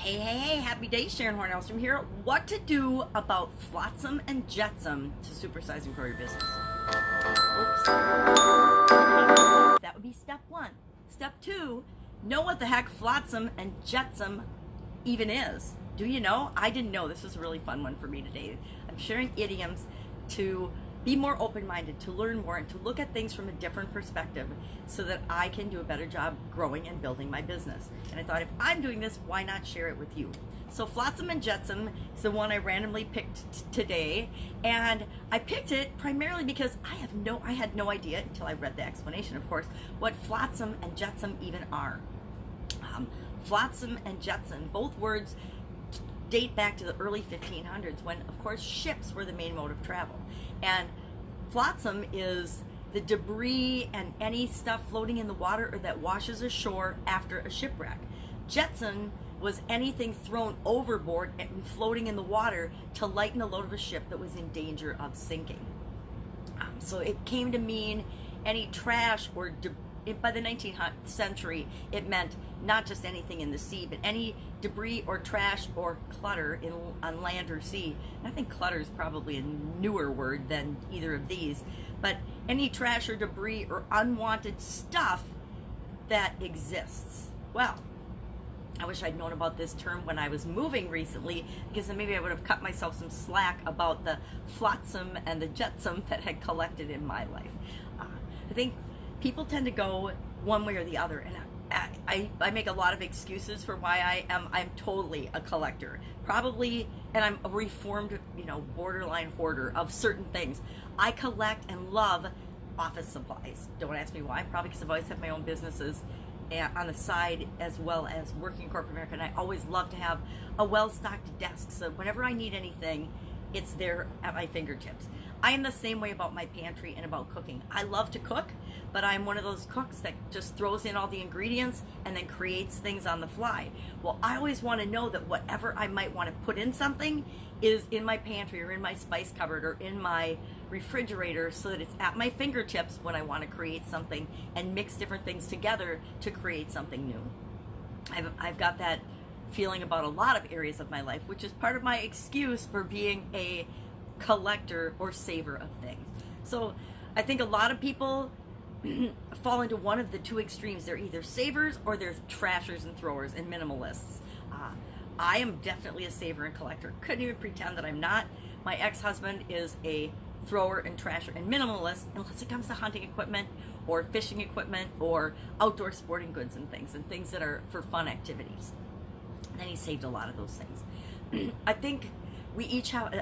Hey, happy day, Sharon Horne-Ellstrom here. What to do about Flotsam and Jetsam to supersize and grow your business. Oops. That would be step one. Step two, know what the heck Flotsam and Jetsam even is. Do you know? I didn't know. This was a really fun one for me today. I'm sharing idioms to be more open-minded, to learn more, and to look at things from a different perspective so that I can do a better job growing and building my business. And I thought, if I'm doing this, why not share it with you? So Flotsam and Jetsam is the one I randomly picked today, and I picked it primarily because I had no idea until I read the explanation, of course, what Flotsam and Jetsam even are. Flotsam and Jetsam, both words date back to the early 1500s when, of course, ships were the main mode of travel. And flotsam is the debris and any stuff floating in the water or that washes ashore after a shipwreck. Jetsam was anything thrown overboard and floating in the water to lighten the load of a ship that was in danger of sinking. So it came to mean any trash or debris. By the 19th century, it meant not just anything in the sea, but any debris or trash or clutter on land or sea. And I think clutter is probably a newer word than either of these, but any trash or debris or unwanted stuff that exists. Well, I wish I'd known about this term when I was moving recently, because then maybe I would have cut myself some slack about the flotsam and the jetsam that had collected in my life. I think people tend to go one way or the other, and I make a lot of excuses for why I'm totally a collector, probably, and I'm a reformed, borderline hoarder of certain things. I collect and love office supplies. Don't ask me why. Probably because I've always had my own businesses on the side as well as working in corporate America, and I always love to have a well-stocked desk, so whenever I need anything, it's there at my fingertips. I am the same way about my pantry and about cooking. I love to cook, but I'm one of those cooks that just throws in all the ingredients and then creates things on the fly. Well, I always want to know that whatever I might want to put in something is in my pantry or in my spice cupboard or in my refrigerator, so that it's at my fingertips when I want to create something and mix different things together to create something new. I've got that feeling about a lot of areas of my life, which is part of my excuse for being a collector or saver of things. So I think a lot of people fall into one of the two extremes. They're either savers or they're trashers and throwers and minimalists. I am definitely a saver and collector. Couldn't even pretend that I'm not. My ex-husband is a thrower and trasher and minimalist, unless it comes to hunting equipment or fishing equipment or outdoor sporting goods and things that are for fun activities. And he saved a lot of those things. I think we each have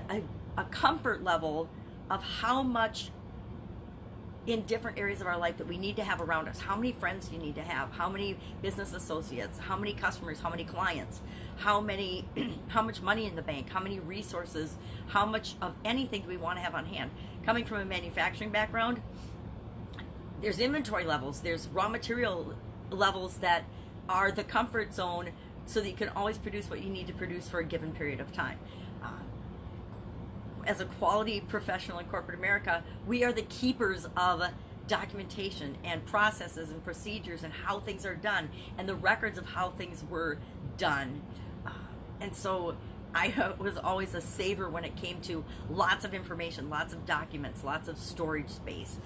a comfort level of how much in different areas of our life that we need to have around us. How many friends do you need to have? How many business associates? How many customers? How many clients? How much money in the bank? How many resources? How much of anything do we want to have on hand? Coming from a manufacturing background, there's inventory levels, there's raw material levels that are the comfort zone so that you can always produce what you need to produce for a given period of time. As a quality professional in corporate America, we are the keepers of documentation and processes and procedures and how things are done and the records of how things were done. And so I was always a saver when it came to lots of information, lots of documents, lots of storage space.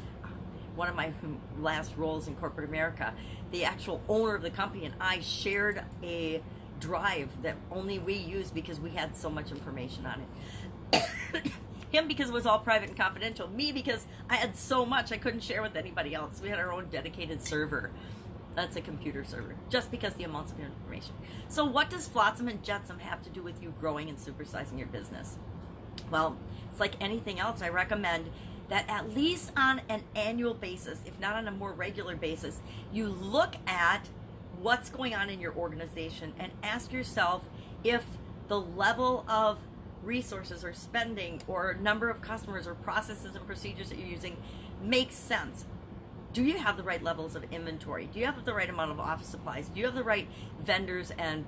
One of my last roles in corporate America, the actual owner of the company and I shared a drive that only we used because we had so much information on it. Him because it was all private and confidential. Me because I had so much I couldn't share with anybody else. We had our own dedicated server. That's a computer server, just because the amounts of information. So what does Flotsam and Jetsam have to do with you growing and supersizing your business? Well, it's like anything else. I recommend that at least on an annual basis, if not on a more regular basis, you look at what's going on in your organization and ask yourself if the level of resources or spending or number of customers or processes and procedures that you're using makes sense. Do you have the right levels of inventory? Do you have the right amount of office supplies? Do you have the right vendors and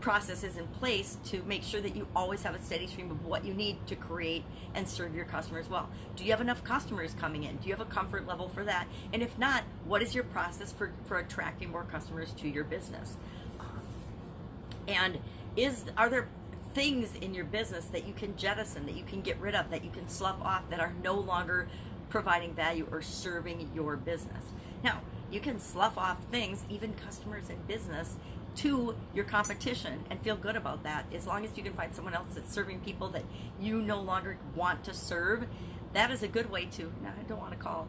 processes in place to make sure that you always have a steady stream of what you need to create and serve your customers well. Do you have enough customers coming in? Do you have a comfort level for that? And if not, what is your process for attracting more customers to your business? And are there things in your business that you can jettison, that you can get rid of, that you can slough off, that are no longer providing value or serving your business? Now, you can slough off things, even customers in business, to your competition and feel good about that. As long as you can find someone else that's serving people that you no longer want to serve, that is a good way to, now I don't want to call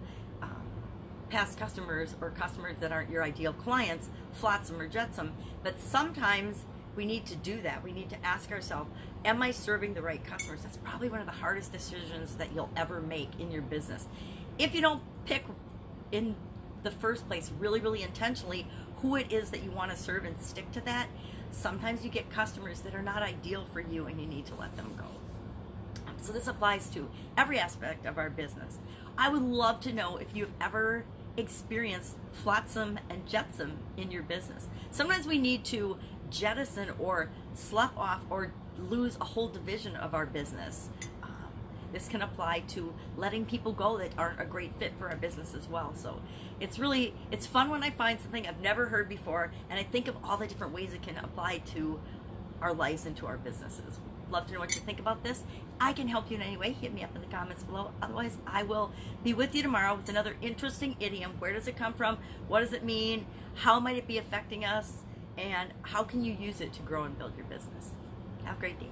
past customers or customers that aren't your ideal clients flotsam or jetsam, but sometimes we need to do that. We need to ask ourselves, am I serving the right customers? That's probably one of the hardest decisions that you'll ever make in your business. If you don't pick in the first place really, really intentionally who it is that you want to serve and stick to that, sometimes you get customers that are not ideal for you and you need to let them go. So this applies to every aspect of our business. I would love to know if you've ever experienced flotsam and jetsam in your business. Sometimes we need to jettison or slough off or lose a whole division of our business. This can apply to letting people go that aren't a great fit for our business as well. So it's fun when I find something I've never heard before and I think of all the different ways it can apply to our lives and to our businesses. Love to know what you think about this. I can help you in any way. Hit me up in the comments below. Otherwise, I will be with you tomorrow with another interesting idiom. Where does it come from? What does it mean? How might it be affecting us? And how can you use it to grow and build your business? Have a great day.